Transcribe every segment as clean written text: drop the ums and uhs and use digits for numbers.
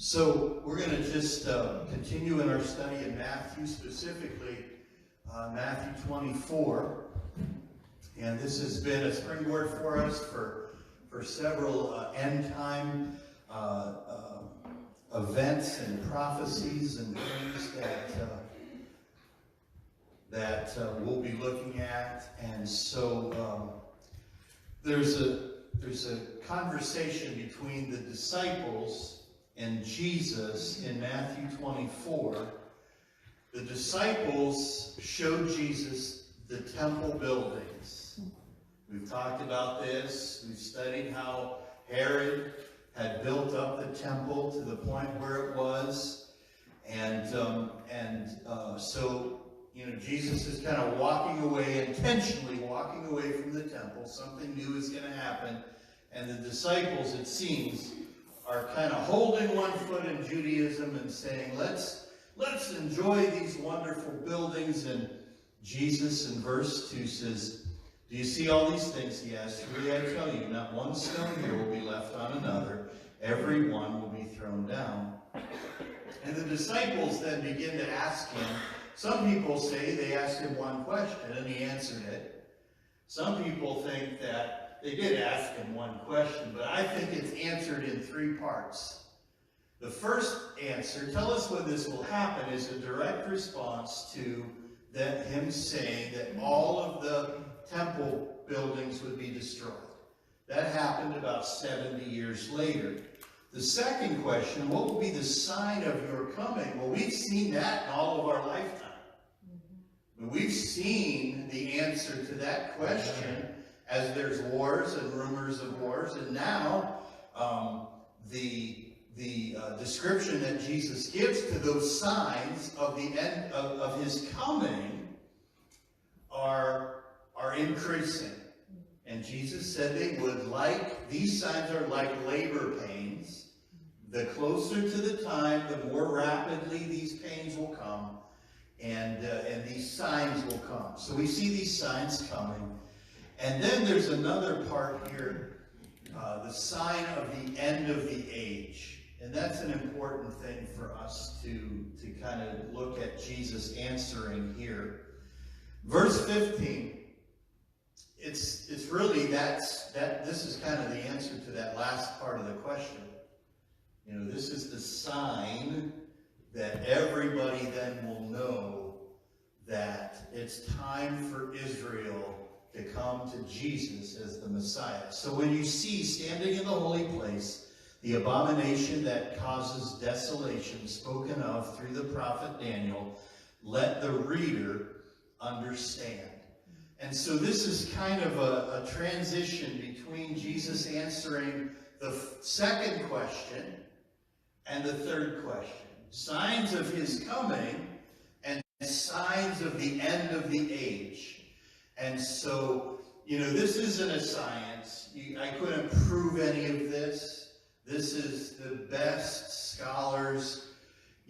So we're going to just continue in our study in Matthew, specifically Matthew 24. And this has been a springboard for us for several end time events and prophecies and things that we'll be looking at. And so there's a conversation between the disciples and Jesus in Matthew 24. The disciples showed Jesus the temple buildings. We've talked about this. We've studied how Herod had built up the temple to the point where it was. And so, Jesus is kind of walking away, intentionally walking away from the temple. Something new is going to happen. And the disciples, it seems, are kind of holding one foot in Judaism and saying, let's enjoy these wonderful buildings. And Jesus in verse 2 says, "Do you see all these things?" He asked. "Truly I tell you, not one stone here will be left on another. Every one will be thrown down." And the disciples then begin to ask him. Some people say they asked him one question and he answered it. Some people think that they did ask him one question, but I think it's answered in three parts. The first answer, "Tell us when this will happen," is a direct response to him saying that all of the temple buildings would be destroyed. That happened about 70 years later. The second question, "What will be the sign of your coming?" Well, we've seen that in all of our lifetime. We've seen the answer to that question as there's wars and rumors of wars, and now the description that Jesus gives to those signs of the end of his coming are increasing. And Jesus said they would, these signs are like labor pains. The closer to the time, the more rapidly these pains will come, and these signs will come. So we see these signs coming. And then there's another part here, the sign of the end of the age. And that's an important thing for us to kind of look at Jesus answering here. Verse 15, it's really this is kind of the answer to that last part of the question. This is the sign that everybody then will know that it's time for Israel to come to Jesus as the Messiah. So when you see standing in the holy place the abomination that causes desolation spoken of through the prophet Daniel, let the reader understand. And so this is kind of a transition between Jesus answering the second question and the third question. Signs of his coming and signs of the end of the age. And so, this isn't a science. I couldn't prove any of this. This is the best scholars,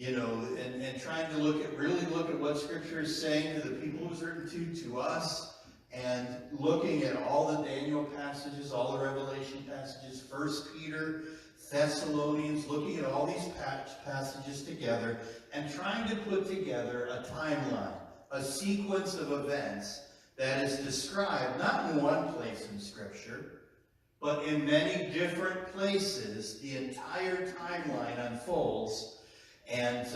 and trying to really look at what Scripture is saying to the people who's written to us, and looking at all the Daniel passages, all the Revelation passages, 1 Peter, Thessalonians, looking at all these passages together, and trying to put together a timeline, a sequence of events that is described not in one place in Scripture, but in many different places. The entire timeline unfolds, and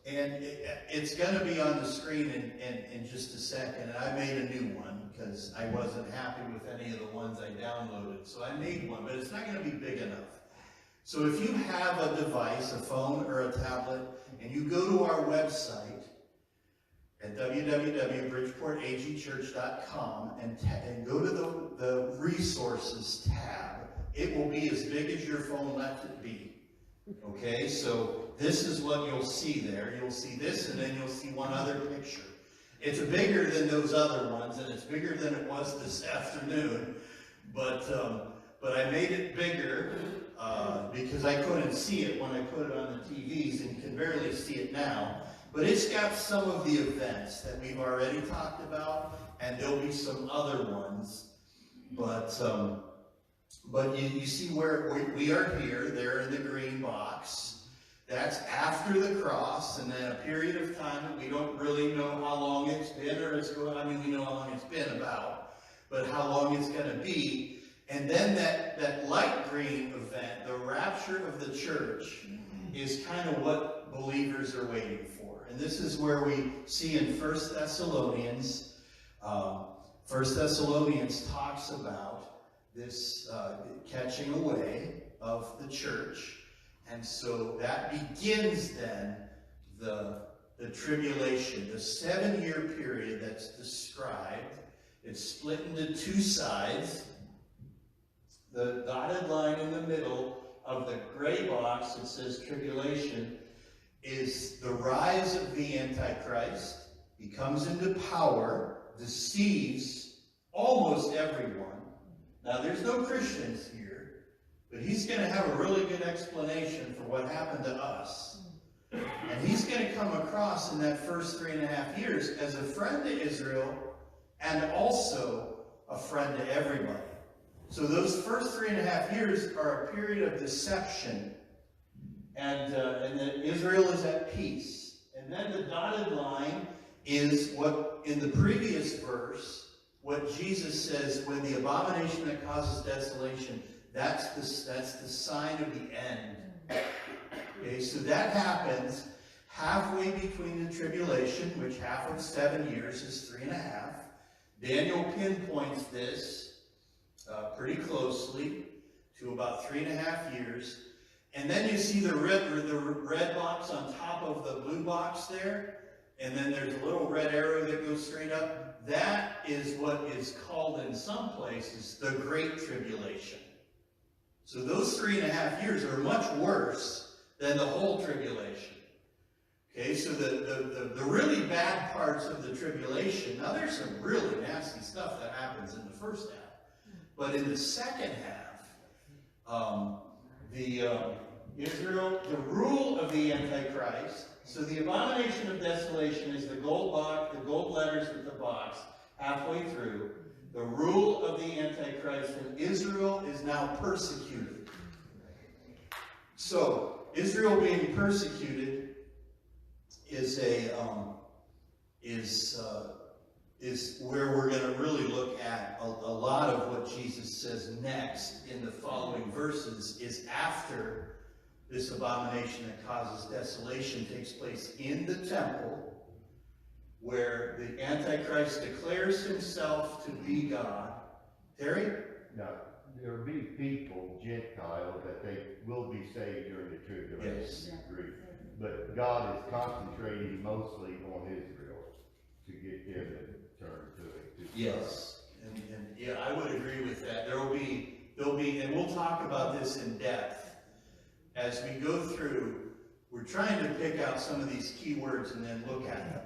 it's going to be on the screen in just a second. And I made a new one because I wasn't happy with any of the ones I downloaded, so I made one, but it's not going to be big enough. So if you have a device, a phone or a tablet, and you go to our website at www.bridgeportagchurch.com and go to the resources tab, it will be as big as your phone lets it be. Okay, so this is what you'll see there. You'll see this, and then you'll see one other picture. It's bigger than those other ones, and it's bigger than it was this afternoon, but I made it bigger because I couldn't see it when I put it on the TVs, and you can barely see it now. But it's got some of the events that we've already talked about, and there'll be some other ones. But you see where we are here, there in the green box. That's after the cross, and then a period of time that we don't really know how long it's been, or it's going, I mean, we know how long it's been about, but how long it's going to be. And then that light green event, the rapture of the church, is kind of what believers are waiting for. And this is where we see in 1 Thessalonians, 1 Thessalonians talks about this catching away of the church. And so that begins then the tribulation, the 7-year period that's described. It's split into two sides. The dotted line in the middle of the gray box that says tribulation is the rise of the Antichrist. He comes into power, deceives almost everyone. Now, there's no Christians here, but he's going to have a really good explanation for what happened to us. And he's going to come across in that first 3.5 years as a friend to Israel and also a friend to everybody. So those first 3.5 years are a period of deception, and that Israel is at peace. And then the dotted line is what, in the previous verse, what Jesus says, when the abomination that causes desolation, that's the sign of the end. Okay, so that happens halfway between the tribulation, which half of 7 years is 3.5. Daniel pinpoints this pretty closely to about 3.5 years. And then you see the red box on top of the blue box there. And then there's a little red arrow that goes straight up. That is what is called in some places the Great Tribulation. So those 3.5 years are much worse than the whole tribulation. Okay, so the really bad parts of the tribulation, now there's some really nasty stuff that happens in the first half. But in the second half, the rule of the Antichrist, so the abomination of desolation is the gold box, the gold letters with the box halfway through. The rule of the Antichrist, and Israel is now persecuted. So Israel being persecuted is where we're going to really look at a lot of what Jesus says next in the following verses is after this abomination that causes desolation takes place in the temple, where the Antichrist declares himself to be God. Terry? Now, there will be people, Gentiles, that they will be saved during the tribulation. Yes. Agree. But God is concentrating mostly on Israel to get them to turn to it. Yes. And yeah, I would agree with that. There'll be, and we'll talk about this in depth. As we go through, we're trying to pick out some of these key words and then look at them.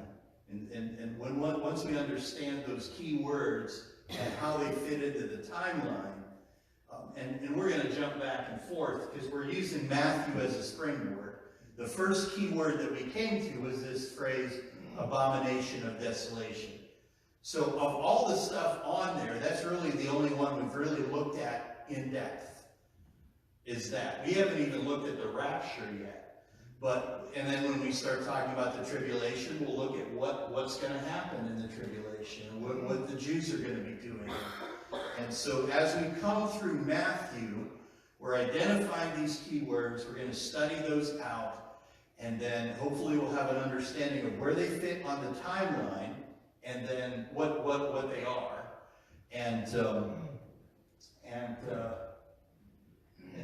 And once we understand those key words and how they fit into the timeline, and we're going to jump back and forth because we're using Matthew as a springboard. The first key word that we came to was this phrase, abomination of desolation. So of all the stuff on there, that's really the only one we've really looked at in depth, is that. We haven't even looked at the rapture yet. And then when we start talking about the tribulation, we'll look at what's going to happen in the tribulation and what the Jews are going to be doing. And so as we come through Matthew, we're identifying these key words. We're going to study those out. And then hopefully we'll have an understanding of where they fit on the timeline and then what they are. And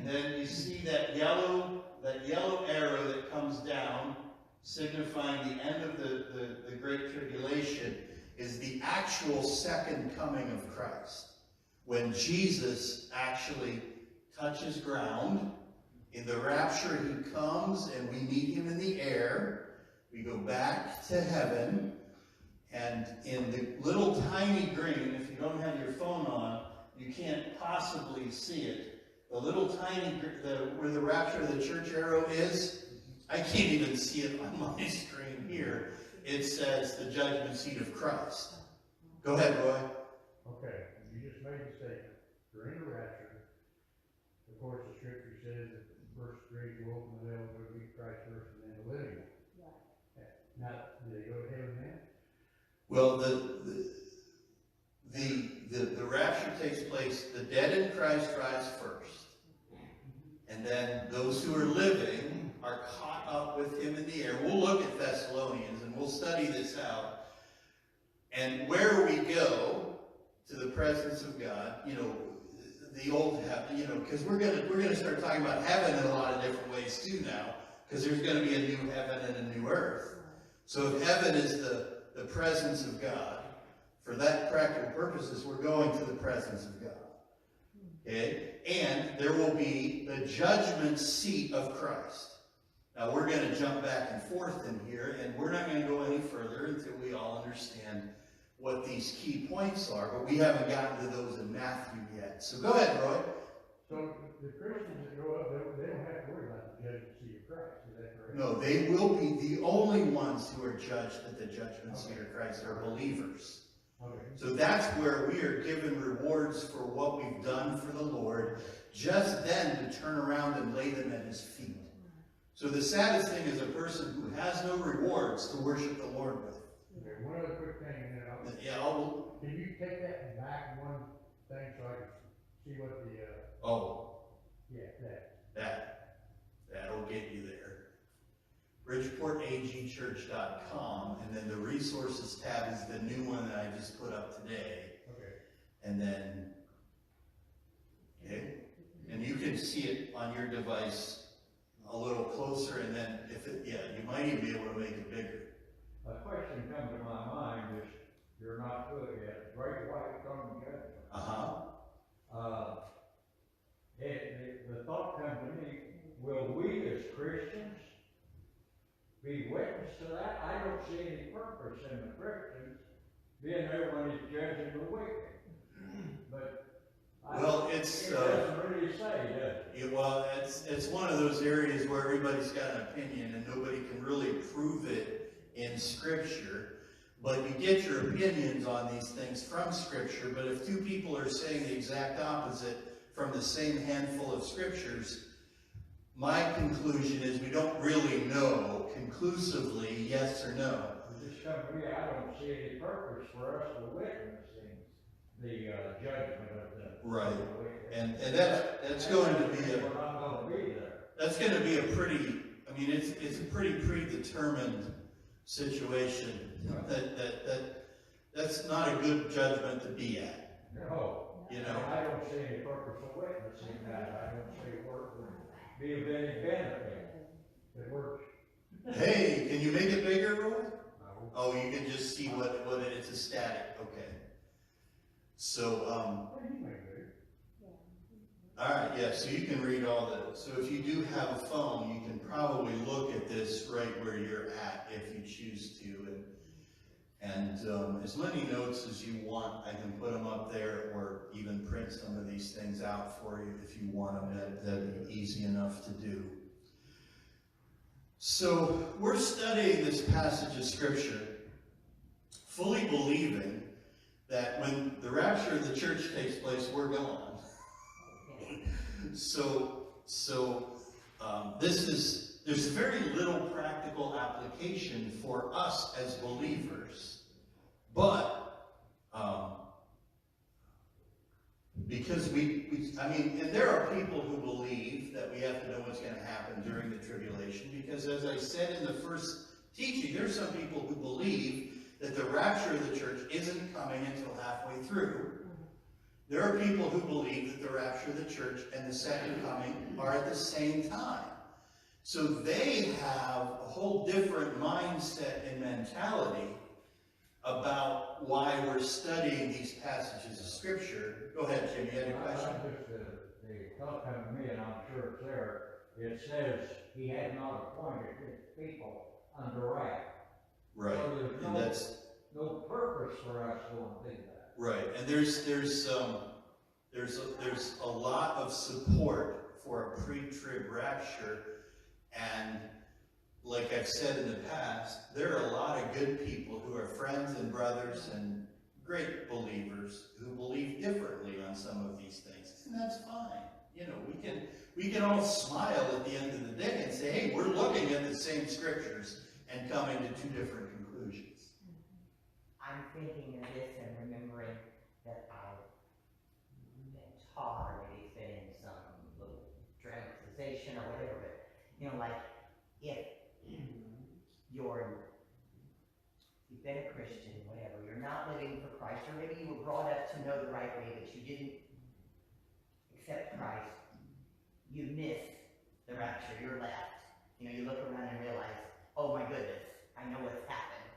then you see that yellow arrow that comes down, signifying the end of the Great Tribulation, is the actual second coming of Christ. When Jesus actually touches ground, in the rapture he comes and we meet him in the air. We go back to heaven, and in the little tiny green, if you don't have your phone on, you can't possibly see it. The little tiny, where the rapture of the church arrow is, I can't even see it on my screen here. It says the judgment seat of Christ. Go ahead, Roy. Okay, you just made the statement. During the rapture, of course, the scripture says that first three go open the devil, go meet Christ first, and then the living one. Now, do they go to heaven then? Well, the rapture takes place, the dead in Christ rise first. And then those who are living are caught up with him in the air. We'll look at Thessalonians and we'll study this out. And where we go to the presence of God, you know, the old heaven, you know, because we're gonna start talking about heaven in a lot of different ways too now, because there's going to be a new heaven and a new earth. So if heaven is the presence of God, for that practical purposes, we're going to the presence of God. Okay? And there will be the judgment seat of Christ. Now we're going to jump back and forth in here, and we're not going to go any further until we all understand what these key points are, but we haven't gotten to those in Matthew yet. So go ahead, Roy. So the Christians that go up, they don't have to worry about the judgment seat of Christ, is that correct? No, they will be the only ones who are judged at the judgment seat of Christ are believers. Okay. So that's where we are given rewards for what we've done for the Lord, just then to turn around and lay them at his feet. So the saddest thing is a person who has no rewards to worship the Lord with. Okay, one other quick thing, and then Yeah, can you take that back one thing so I can see what the, that'll get you there. BridgeportAGchurch.com, and then the resources tab is the new one that I just put up today. okay. And then, okay, and you can see it on your device a little closer, and then you might even be able to make it bigger. A question comes to my mind is, you're not good at great white throne judgment. The thought comes to me, will we as Christians be witness to that? I don't see any purpose in the Christians being there when he's judging the wicked. But it doesn't really say, does it? Well, it's one of those areas where everybody's got an opinion and nobody can really prove it in Scripture. But you get your opinions on these things from Scripture. But if two people are saying the exact opposite from the same handful of Scriptures, my conclusion is we don't really know conclusively yes or no. This company, I don't see any purpose for us to witness the judgment of the Right. wicked. And that's going to be We're not going to be there. that's going to be a pretty, I mean, it's a pretty predetermined situation. That's not a good judgment to be at. No. You know? I don't see any purpose of witnessing that. I don't see where it would be of any benefit. It works. Hey, can you make it bigger, Roy? No. Oh, you can just see what it's a static. Okay. So, What do you make, dude? all right, yeah, so you can read all that. So if you do have a phone, you can probably look at this right where you're at if you choose to. And as many notes as you want, I can put them up there or even print some of these things out for you if you want them. That'd be easy enough to do. So we're studying this passage of Scripture, fully believing that when the rapture of the church takes place, we're gone. There's very little practical application for us as believers, but because and there are people who believe that we have to know what's going to happen during the tribulation, because as I said in the first teaching, there's some people who believe that the rapture of the church isn't coming until halfway through. There are people who believe that the rapture of the church and the second coming are at the same time. So they have a whole different mindset and mentality about why we're studying these passages of Scripture. Go ahead, Jim, you had a question? The thought comes to me, and I'm sure it's there. It says he had not appointed his people unto wrath. Right, So and that's no purpose for us going to do that. right. And there's a lot of support for a pre-trib rapture, and like I've said in the past, there are a lot of good people who are friends and brothers and great believers who believe differently on some of these things, and that's fine. You know, we can all smile at the end of the day and say, hey, we're looking at the same scriptures and coming to two different conclusions. I'm thinking of this and remembering that I've been taught, or maybe it's been in some little dramatization or whatever, but, you know, like, if you've been a Christian, whatever, you're not living for Christ, or maybe you were brought up to know the right way, but you didn't accept Christ, you miss the rapture, you're left. You know, you look around and realize, oh my goodness, I know what's happened.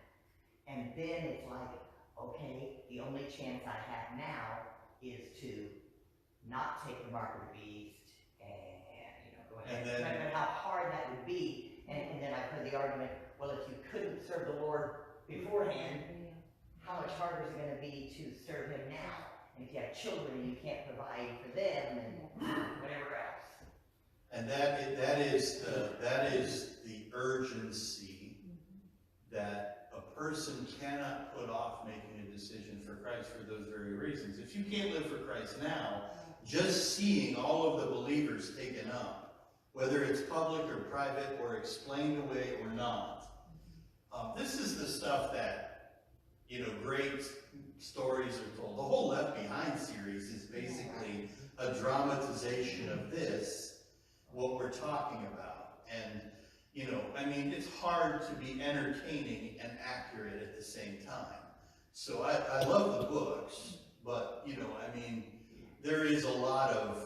And then it's like, okay, the only chance I have now is to not take the mark of the beast and, you know, go ahead. And then- but how hard that would be. And then I've heard the argument, well, if you couldn't serve the Lord beforehand, how much harder is it going to be to serve him now? And if you have children, you can't provide for them and whatever else. And that is the urgency that a person cannot put off making a decision for Christ for those very reasons. If you can't live for Christ now, just seeing all of the believers taken up, whether it's public or private or explained away or not, this is the stuff that, you know, great stories are told. The whole Left Behind series is basically a dramatization of this, what we're talking about. And, you know, I mean, it's hard to be entertaining and accurate at the same time. So I love the books, but, you know, I mean, there is a lot of,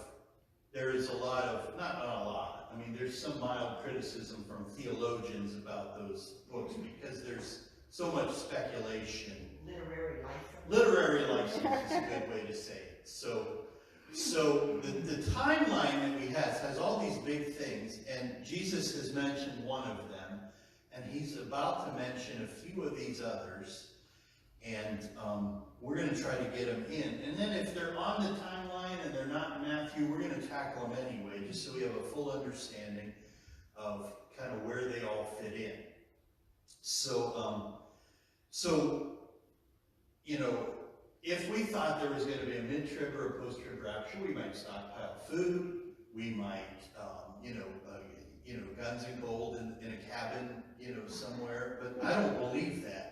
not a lot, I mean, there's some mild criticism from theologians about those books because there's so much speculation. Literary license. Literary license is a good way to say it. So the timeline that we have has all these big things, and Jesus has mentioned one of them, and he's about to mention a few of these others, and we're going to try to get them in. And then if they're on the timeline and they're not in Matthew, we're going to tackle them anyway, just so we have a full understanding of kind of where they all fit in. So, you know, if we thought there was going to be a mid-trib or a post-trib rapture, we might stockpile food. We might, guns and gold in a cabin, somewhere. But I don't believe that.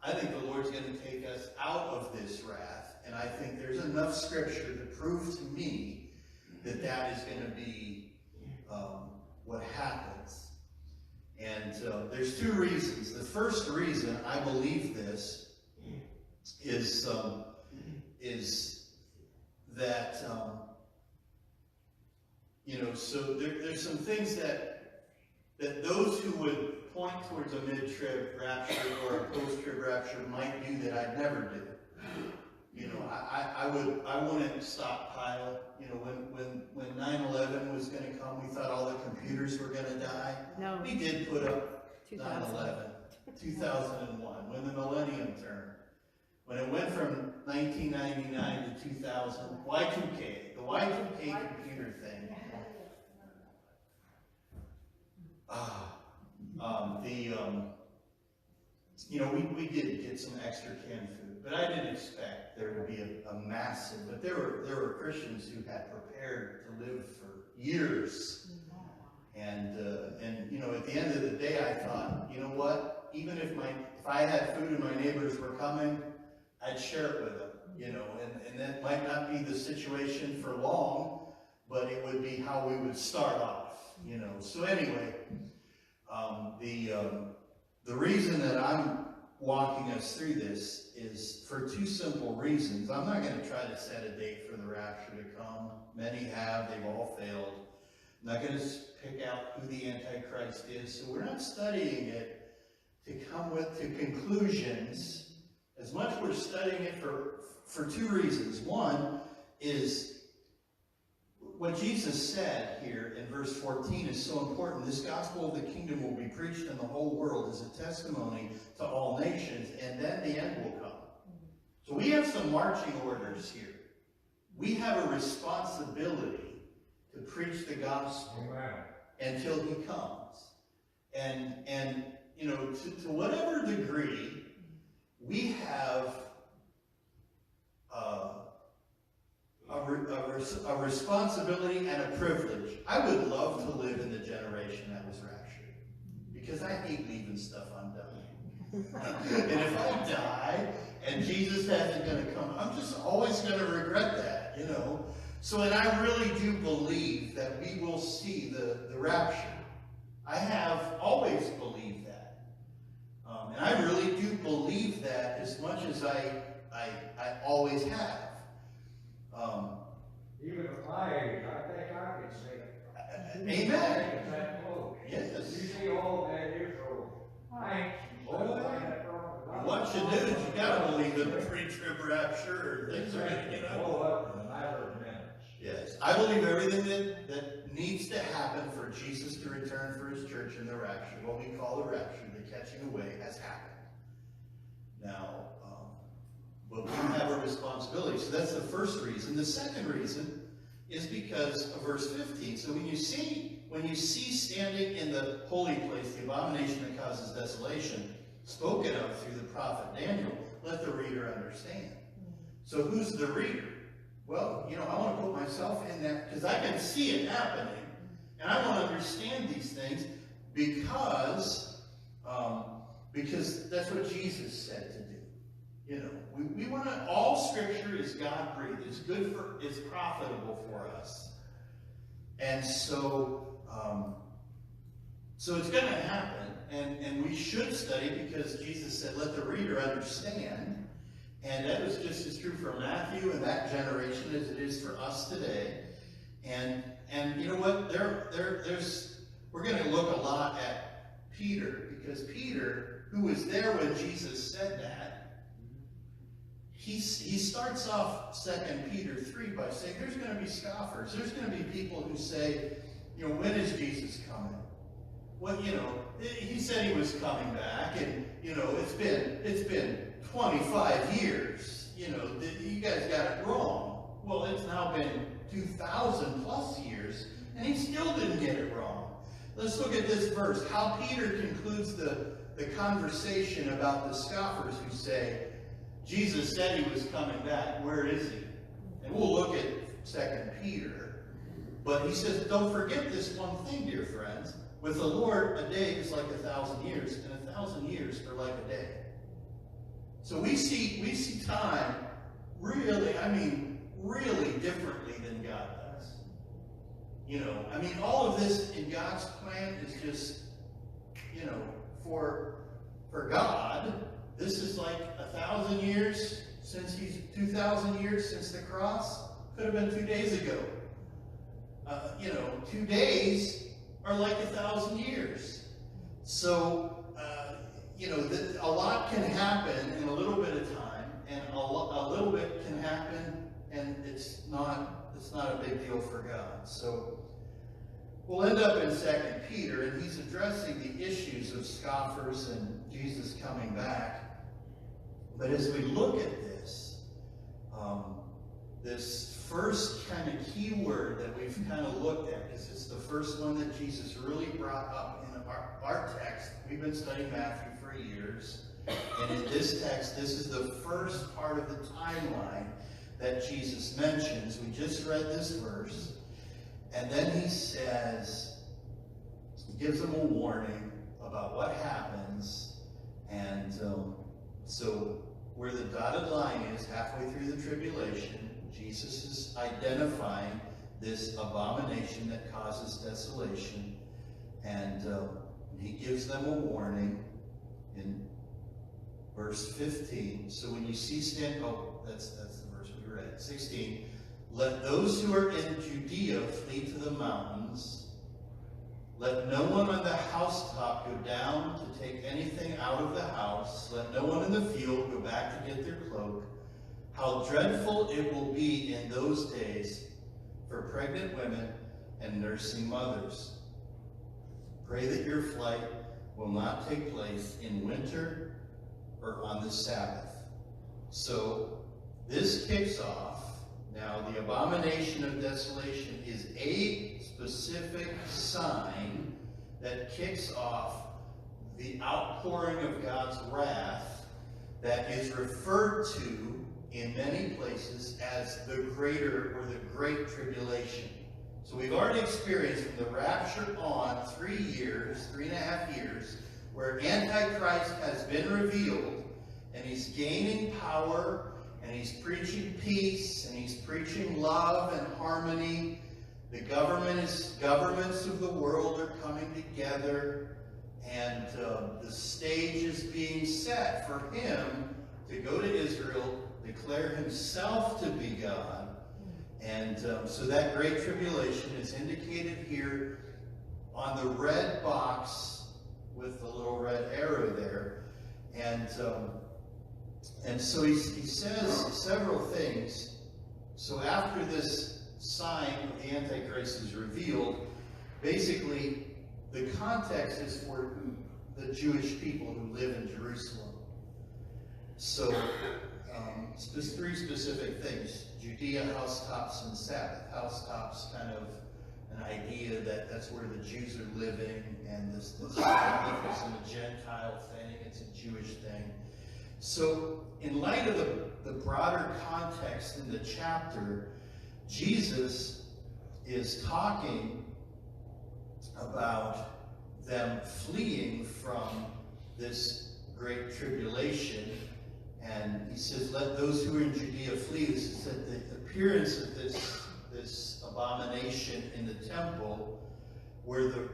I think the Lord's going to take us out of this wrath, and I think there's enough scripture to prove to me that that is going to be what happens. And there's two reasons. The first reason I believe this is that so there's some things that those who would point towards a mid-trib rapture or a post-trib rapture might do that I'd never do. I wouldn't stockpile. When 9/11 was going to come, we thought all the computers were going to die. No. We did put up 2000. 9/11, 2001, when the millennium turned. When it went from 1999 to 2000, Y2K, the Y2K computer thing. We did get some extra canned food, but I didn't expect there would be a massive, but there were Christians who had prepared to live for years. And at the end of the day, I thought, you know what, even if I had food and my neighbors were coming, I'd share it with them, and that might not be the situation for long, but it would be how we would start off, So anyway, the reason that I'm walking us through this is for two simple reasons. I'm not going to try to set a date for the rapture to come. Many have, they've all failed. I'm not going to pick out who the Antichrist is, so we're not studying it to come to conclusions. As much we're studying it for two reasons. One is what Jesus said here in verse 14 is so important. This gospel of the kingdom will be preached in the whole world as a testimony to all nations, and then the end will come. So we have some marching orders here. We have a responsibility to preach the gospel until he comes. And to whatever degree, we have a a responsibility and a privilege. I would love to live in the generation that was raptured, because I hate leaving stuff undone. And if I die and Jesus isn't going to come, I'm just always going to regret that, you know. So, and I really do believe that we will see the rapture. I have always believed that. And I really do believe that as much as I always have. Even at my age, I think I can say it. Amen. I think it's that close. Yes. You see all that Israel tanks and stuff Oh, like that. from- What you do is you gotta believe in the pre-trib rapture, or things are gonna get Blow up. up in a matter of minutes. Yes, I believe everything that needs to happen for Jesus to return for his church in the rapture, what we call the rapture, the catching away, has happened. Now, but we have a responsibility. So that's the first reason. The second reason is because of verse 15. So when you see standing in the holy place the abomination that causes desolation, spoken of through the prophet Daniel, let the reader understand. So who's the reader? Well, you know, I want to put myself in that, because I can see it happening, and I want to understand these things because that's what Jesus said to do. You know, we want to, all Scripture is God-breathed. It's good it's profitable for us. And so, so it's going to happen, and we should study, because Jesus said, let the reader understand. And that was just as true for Matthew and that generation as it is for us today. And you know what? We're going to look a lot at Peter, because Peter, who was there when Jesus said that, he starts off 2 Peter 3 by saying there's going to be scoffers. There's going to be people who say, you know, when is Jesus coming? Well, you know, he said he was coming back, and you know, it's been 25 years. You know, you guys got it wrong. Well, it's now been 2,000 plus years, and he still didn't get it wrong. Let's look at this verse. How Peter concludes the conversation about the scoffers who say, Jesus said he was coming back. Where is he? And we'll look at 2 Peter. But he says, don't forget this one thing, dear friends. With the Lord, a day is like 1,000 years, and 1,000 years are like a day. So we see time really, really differently than God does. You know, all of this in God's plan is just, you know, for God, this is like 1,000 years since 2,000 years since the cross. Could have been 2 days ago. 2 days are like 1,000 years. So, a lot can happen in a little bit of time, and a little bit can happen, and it's not a big deal for God. So we'll end up in 2 Peter, and he's addressing the issues of scoffers and Jesus coming back. But as we look at this, this first kind of key word that we've kind of looked at, because it's the first one that Jesus really brought up in our text. We've been studying Matthew for years, and in this text, this is the first part of the timeline that Jesus mentions. We just read this verse, and then he gives them a warning about what happens, and so where the dotted line is, halfway through the tribulation, Jesus is identifying this abomination that causes desolation, and he gives them a warning in verse 15. So when you see that's the verse we read. 16, let those who are in Judea flee to the mountains. Let no one on the housetop go down to take anything out of the house. Let no one in the field go back to get their cloak. How dreadful it will be in those days for pregnant women and nursing mothers. Pray that your flight will not take place in winter or on the Sabbath. So this kicks off. Now, the abomination of desolation is a specific sign that kicks off the outpouring of God's wrath that is referred to in many places as the greater or the great tribulation. So we've already experienced from the rapture on 3 years, 3.5 years, where Antichrist has been revealed, and he's gaining power, and he's preaching peace, and he's preaching love and harmony. The governments of the world are coming together, and the stage is being set for him to go to Israel, declare himself to be God. And so that great tribulation is indicated here on the red box with the little red arrow there. And so he says several things. So after this sign of the Antichrist is revealed, basically the context is for the Jewish people who live in Jerusalem. So just 3 specific things: Judea, housetops, and Sabbath. Housetops, kind of an idea that that's where the Jews are living, and this Sabbath isn't a Gentile thing, it's a Jewish thing. So in light of the broader context in the chapter, Jesus is talking about them fleeing from this great tribulation. And he says, let those who are in Judea flee. This is that the appearance of this abomination in the temple, where the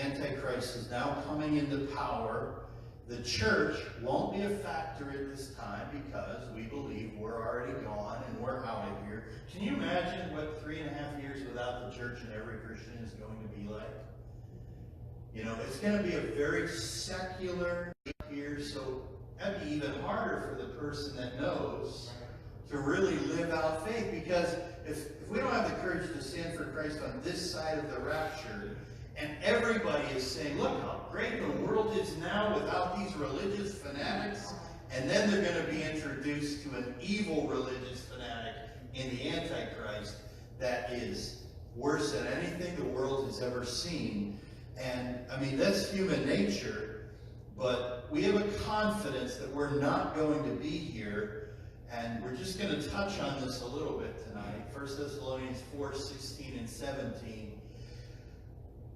Antichrist is now coming into power. The church won't be a factor at this time because we believe we're already gone and we're out of here. Can you imagine what 3.5 years without the church and every Christian is going to be like? You know, it's going to be a very secular year, so that'd be even harder for the person that knows to really live out faith, because if we don't have the courage to stand for Christ on this side of the rapture, and everybody is saying, look how great the world is now without these religious fanatics, and then they're going to be introduced to an evil religious fanatic in the Antichrist that is worse than anything the world has ever seen. And I mean, that's human nature, but we have a confidence that we're not going to be here, and we're just going to touch on this a little bit tonight. 1 Thessalonians 4:16 and 17.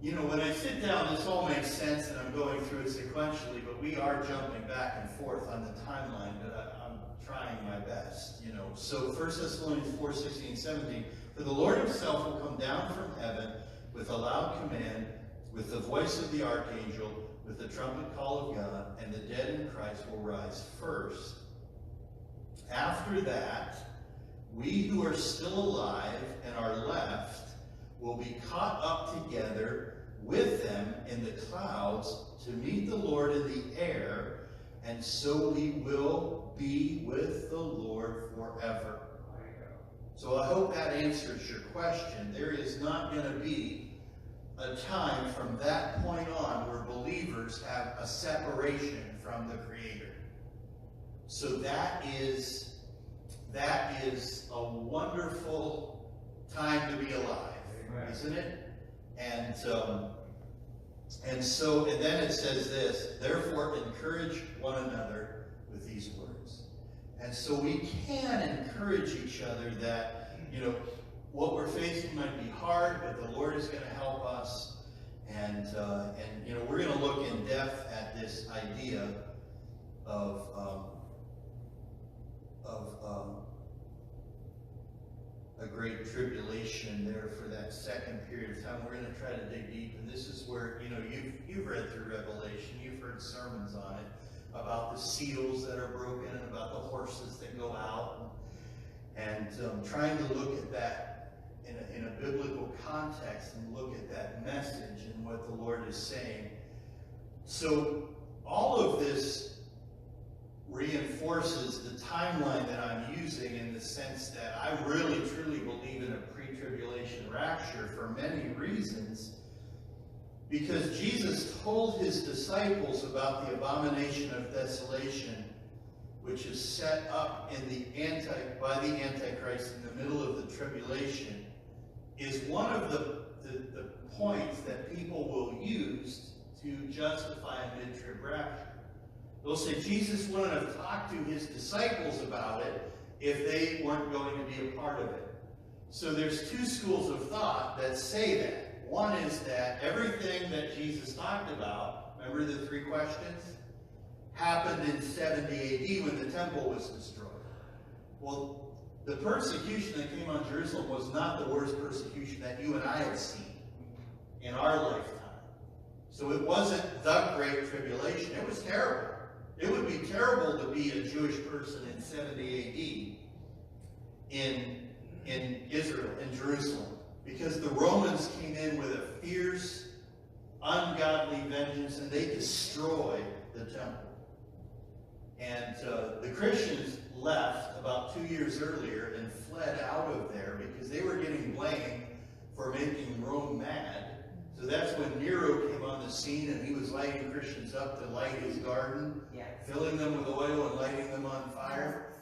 You know, when I sit down, this all makes sense, and I'm going through it sequentially, but we are jumping back and forth on the timeline, but I'm trying my best, you know. So 1 Thessalonians 4:16 and 17. For the Lord himself will come down from heaven with a loud command, with the voice of the archangel, with the trumpet call of God, and the dead in Christ will rise first. After that, we who are still alive and are left will be caught up together with them in the clouds to meet the Lord in the air, and so we will be with the Lord forever. So I hope that answers your question. There is not going to be a time from that point on where believers have a separation from the Creator. So that is a wonderful time to be alive, isn't it? And then it says this, therefore encourage one another with these words. And so we can encourage each other that, you know, what we're facing might be hard, but the Lord is going to help us. And you know, we're going to look in depth at this idea of a great tribulation there for that second period of time. We're going to try to dig deep, and this is where, you know, you've read through Revelation, you've heard sermons on it, about the seals that are broken and about the horses that go out, and trying to look at that in a biblical context and look at that message and what the Lord is saying. So all of this reinforces the timeline that I'm using, in the sense that I really truly believe in a pre-tribulation rapture for many reasons, because Jesus told his disciples about the abomination of desolation, which is set up by the Antichrist in the middle of the tribulation, is one of the points that people will use to justify a mid-trib rapture. They'll say Jesus wouldn't have talked to his disciples about it if they weren't going to be a part of it. So there's two schools of thought that say that. One is that everything that Jesus talked about, remember the three questions, happened in 70 AD when the temple was destroyed. Well, the persecution that came on Jerusalem was not the worst persecution that you and I have seen in our lifetime. So it wasn't the Great Tribulation. It was terrible. It would be terrible to be a Jewish person in 70 AD in Israel, in Jerusalem, because the Romans came in with a fierce, ungodly vengeance, and they destroyed the temple. And the Christians left about 2 years earlier and fled out of there because they were getting blamed for making Rome mad. So that's when Nero came on the scene, and he was lighting Christians up to light his garden, filling them with oil and lighting them on fire.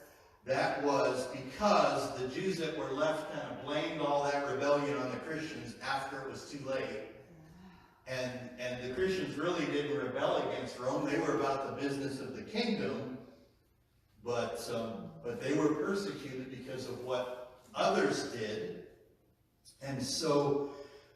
That was because the Jews that were left kind of blamed all that rebellion on the Christians after it was too late. And the Christians really didn't rebel against Rome. They were about the business of the kingdom, but they were persecuted because of what others did. And so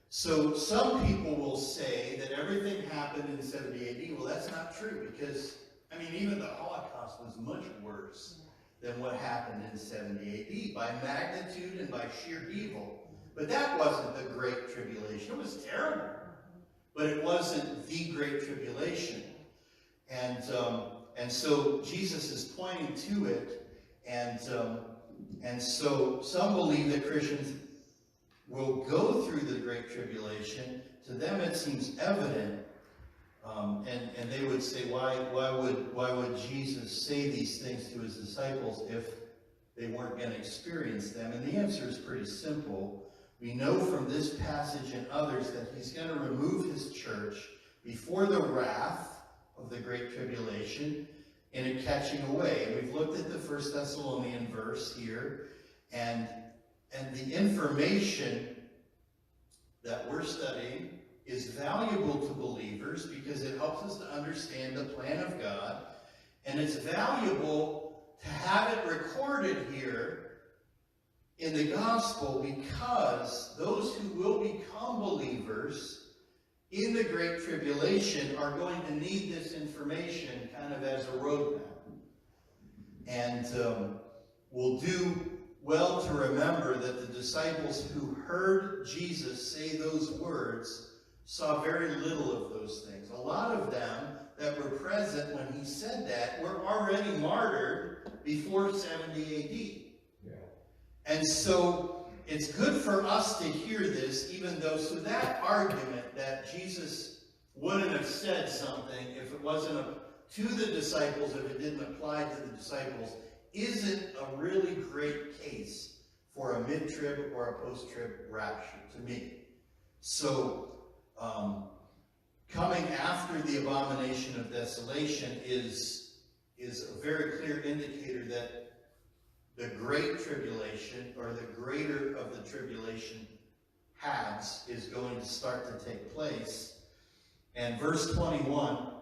some people will say that everything happened in 70 AD. Well, that's not true, because, I mean, even the Holocaust was much worse than what happened in 70 AD by magnitude and by sheer evil. But that wasn't the Great Tribulation. It was terrible. But it wasn't the Great Tribulation. And so Jesus is pointing to it. And so some believe that Christians will go through the Great Tribulation. To them it seems evident. And they would say, why would Jesus say these things to his disciples if they weren't going to experience them? And the answer is pretty simple. We know from this passage and others that he's going to remove his church before the wrath of the Great Tribulation in a catching away. And we've looked at the 1 Thessalonian verse here, and the information that we're studying is valuable to believers because it helps us to understand the plan of God, and it's valuable to have it recorded here in the gospel because those who will become believers in the Great Tribulation are going to need this information kind of as a roadmap. And we'll do well to remember that the disciples who heard Jesus say those words saw very little of those things. A lot of them that were present when he said that were already martyred before 70 AD. And so it's good for us to hear this, even though, so that argument that Jesus wouldn't have said something if it wasn't to the disciples, if it didn't apply to the disciples, isn't a really great case for a mid-trib or a post-trib rapture to me. So, coming after the abomination of desolation is a very clear indicator that the Great Tribulation, or the greater of the tribulation halves, is going to start to take place. And verse 21,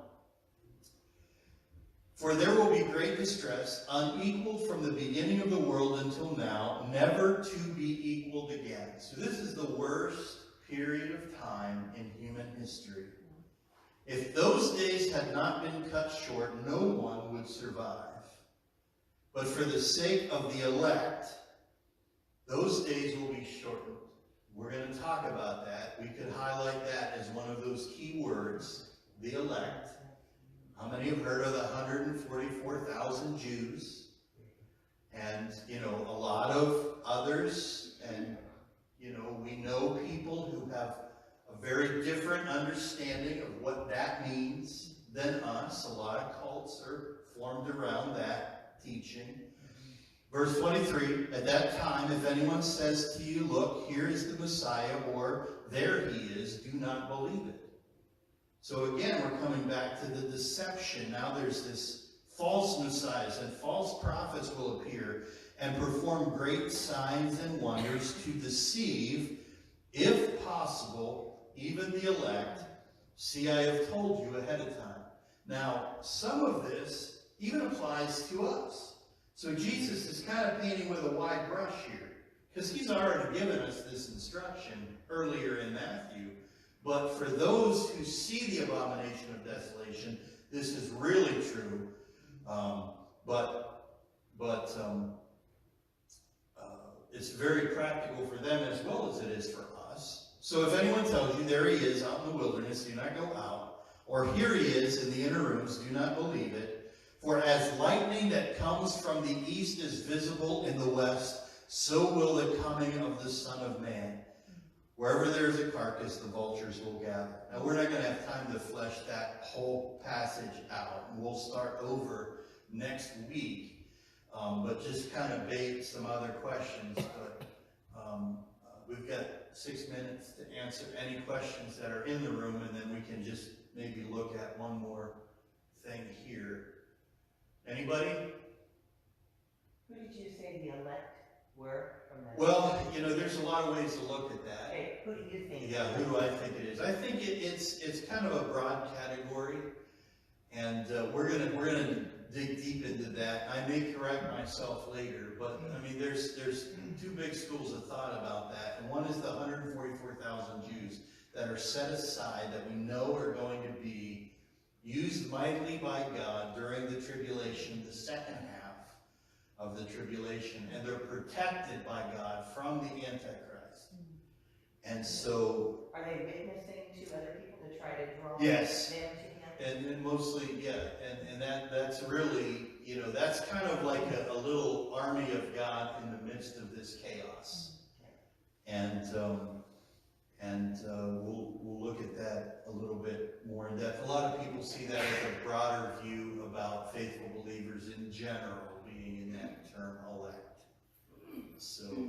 for there will be great distress, unequaled from the beginning of the world until now, never to be equaled again. So this is the worst period of time in human history. If those days had not been cut short, no one would survive. But for the sake of the elect, those days will be shortened. We're going to talk about that. We could highlight that as one of those key words, the elect. How many have heard of the 144,000 Jews? And, a lot of others. And, we know people who have a very different understanding of what that means than us. A lot of cults are formed around that teaching. Verse 23, at that time, if anyone says to you, look, here is the Messiah, or there he is, do not believe it. So again, we're coming back to the deception. Now there's this false messiahs, and false prophets will appear and perform great signs and wonders to deceive, if possible, even the elect. See, I have told you ahead of time. Now, some of this even applies to us. So Jesus is kind of painting with a wide brush here, because he's already given us this instruction earlier in Matthew. But for those who see the abomination of desolation, this is really true. It's very practical for them as well as it is for us. So if anyone tells you, there he is out in the wilderness, do not go out. Or here he is in the inner rooms, do not believe it. For as lightning that comes from the east is visible in the west, so will the coming of the Son of Man. Wherever there's a carcass, the vultures will gather. Now, we're not going to have time to flesh that whole passage out. And we'll start over next week. But just kind of bait some other questions. But we've got 6 minutes to answer any questions that are in the room, and then we can just maybe look at one more thing here. Anybody? Who did you say the elect were from that? Well, you know, there's a lot of ways to look at that. Okay, who do you think? Yeah, who do I think it is? I think it's kind of a broad category, and we're gonna dig deep into that. I may correct myself later, but I mean, there's two big schools of thought about that, and one is the 144,000 Jews that are set aside that we know are going to be used mightily by God during the tribulation, the second half of the tribulation, and they're protected by God from the Antichrist. And so, Are they witnessing to other people to try to draw Yes. them to him? and mostly, yeah, and that's really, you know, that's kind of like a little army of God in the midst of this chaos. And we'll look at that a little bit more in depth. A lot of people see that as a broader view about faithful believers in general being in that term elect. So, you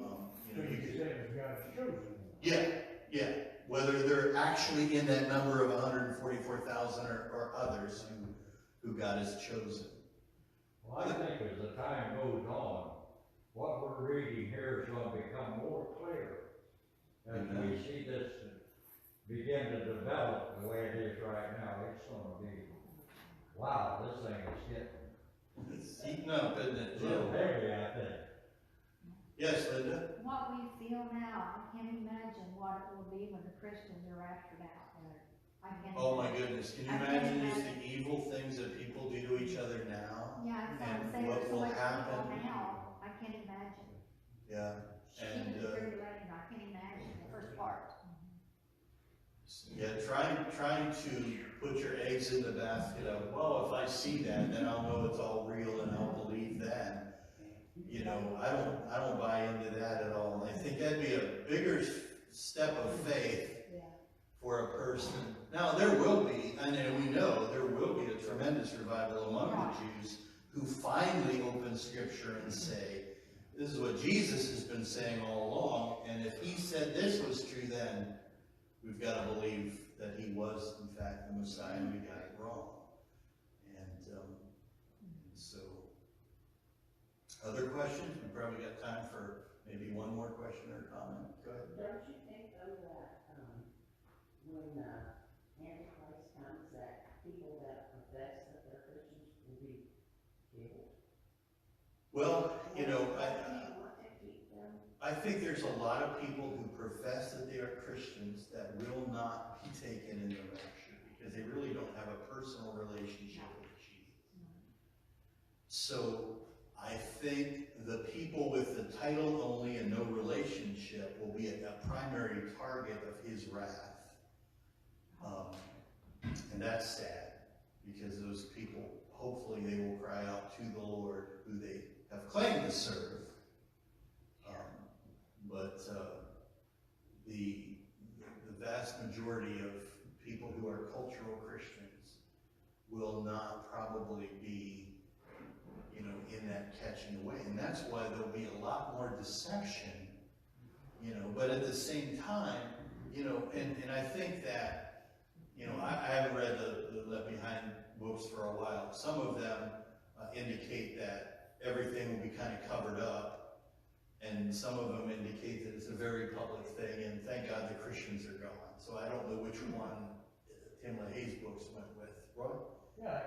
know, you could, say it's God's chosen. yeah, whether they're actually in that number of 144,000 or others who God has chosen. Well, I think as the time goes on, what we're reading here is going to become more clear. As we see this begin to develop the way it is right now, it's going to be, wow, this thing is getting It's heating up, isn't it, a little Jill? heavy, I think. Yes, Linda? What we feel now, I can't imagine what it will be when the Christians are after out there. I can't. Oh my imagine. goodness, can you I can't imagine just the imagine. evil things that people do to each other now? Yeah, it's like And saying what there's so will much happen? people now, I can't imagine. Yeah, and, She was pretty late, I can't imagine the first part. yeah, trying to put your eggs in the basket of, well, if I see that, then I'll know it's all real and I'll believe that. You know, I don't buy into that at all. I think that'd be a bigger step of faith Yeah. for a person. Now, there will be, and we know there will be a tremendous revival among the Jews who finally open Scripture and say, this is what Jesus has been saying all along, and if he said this was true, then we've got to believe that he was, in fact, the Messiah, and we got it wrong. And so, other questions? We probably got time for maybe one more question or comment. Go ahead. Don't you think though that, when, Antichrist comes, that people that profess that they're Christians will be killed? Well, you know, Do you want to keep them? I think there's a lot of people who profess that they are Christians that will not be taken in the rapture because they really don't have a personal relationship with Jesus. So I think the people with the title only and no relationship will be a primary target of his wrath. And that's sad because those people, hopefully they will cry out to the Lord who they have claimed to serve. But the vast majority of people who are cultural Christians will not probably be, you know, in that catching away. And that's why there'll be a lot more deception, you know, but at the same time, you know, and I think that, you know, I haven't read the Left Behind books for a while. Some of them indicate that everything will be kind of covered up, and some of them indicate that it's a very public thing, and thank God the Christians are gone. So I don't know which one Tim LaHaye's books went with. Roy? Yeah,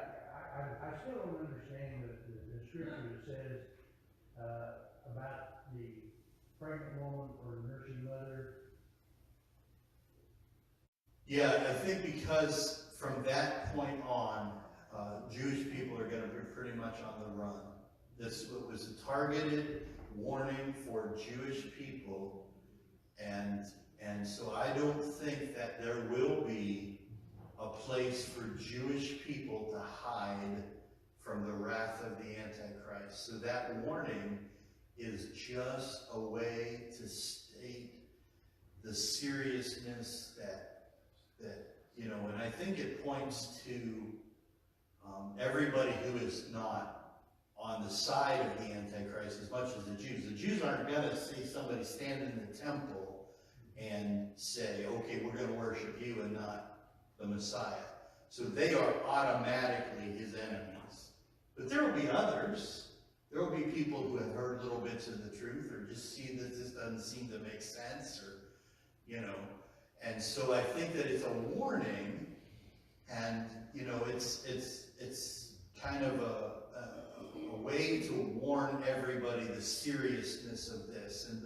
I still don't understand the scripture that says, about the pregnant woman or the nursing mother. Yeah, I think because from that point on, Jewish people are gonna be pretty much on the run. This was a targeted warning for Jewish people, and so I don't think that there will be a place for Jewish people to hide from the wrath of the Antichrist. So that warning is just a way to state the seriousness that you know, and I think it points to everybody who is not on the side of the Antichrist as much as the Jews. The Jews aren't gonna see somebody stand in the temple and say, okay, we're gonna worship you and not the Messiah. So they are automatically his enemies. But there will be others. There will be people who have heard little bits of the truth or just see that this doesn't seem to make sense, or, you know. And so I think that it's a warning, and, you know, it's kind of a way to warn everybody the seriousness of this, and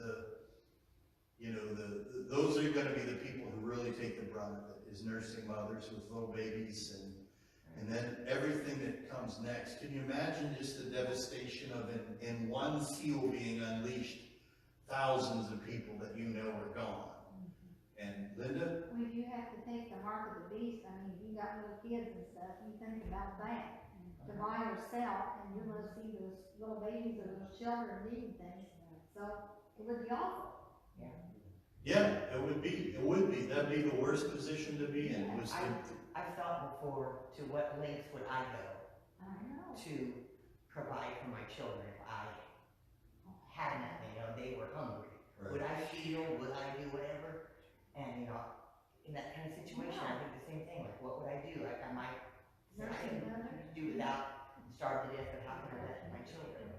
those are going to be the people who really take the brunt of it, is nursing mothers with little babies, and then everything that comes next. Can you imagine just the devastation of in one seal being unleashed, thousands of people that you know are gone? And Linda? Well, if you have to take the mark of the beast, I mean, if you got little kids and stuff, you think about that. To buy or sell, and you're gonna see those little babies or those children needing things, so it would be awful. Yeah, it would be. That'd be the worst position to be in. Was I've thought before, to what lengths would I go I know. to provide for my children if I had nothing, you know, they were hungry? Right. Would I feed them? Would I do whatever? And, you know, in that kind of situation, I think the same thing, like, what would I do? Like, I might say, I can do without, starve to death, but how can I let my children?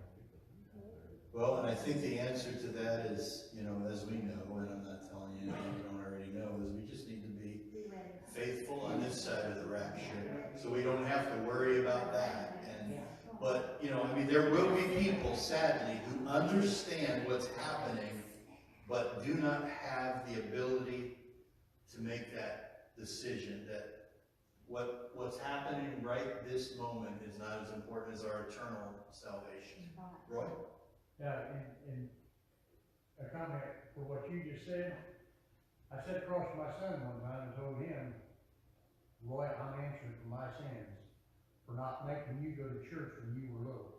Well, and I think the answer to that is, you know, as we know, and I'm not telling you anything you don't already know, is we just need to be Be ready. faithful on this side of the rapture, so we don't have to worry about that. But, you know, I mean, there will be people, sadly, who understand what's happening, but do not have the ability to make that decision, that what's happening right this moment is not as important as our eternal salvation. Roy? Yeah, and a comment for what you just said, I sat across from my son one time and told him, Roy, I'm answering for my sins, for not making you go to church when you were little.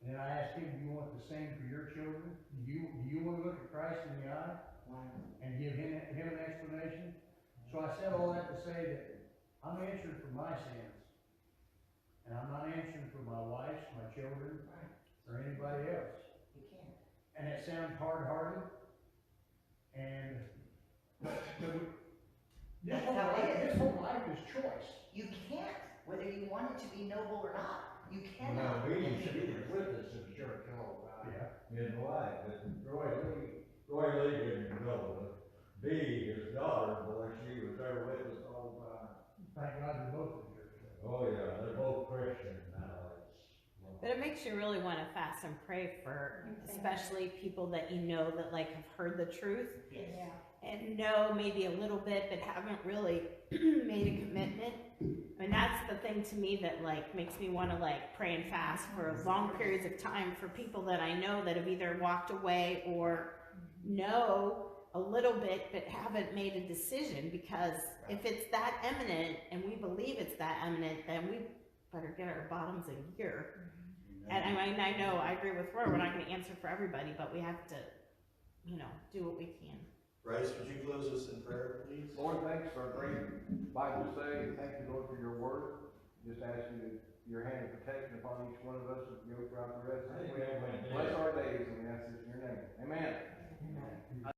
And then I asked him, do you want the same for your children? Do you want to look at Christ in the eye and give him an explanation? So I said all that to say that I'm answering for my sins. And I'm not answering for my wife, my children, or anybody else. You can't. And it sounds hard-hearted, and this whole life is choice. You can't, whether you want it to be noble or not. You No, cannot. he was with us at church all the time. His wife, but Roy Lee didn't go. Dee, his daughter, boy, she was there with us all the time. Thank God they're both in church. Oh yeah, they're both Christians now. But it makes you really want to fast and pray for, especially people that you know that like have heard the truth Yes. Yeah. and know maybe a little bit, but haven't really made a commitment. And that's the thing to me that like makes me want to like pray and fast for long periods of time for people that I know that have either walked away or know a little bit but haven't made a decision, because if it's that imminent and we believe it's that imminent, then we better get our bottoms in gear. And I mean, I know, I agree with Roy, we're not going to answer for everybody, but we have to, you know, do what we can. Bryce, would you close us in prayer, please? Lord, thanks for a great Bible study. Thank you, Lord, for your word. Just ask you your hand of protection upon each one of us as we go throughout the rest of the week. Bless our days, and we ask this in your name. Amen. Amen.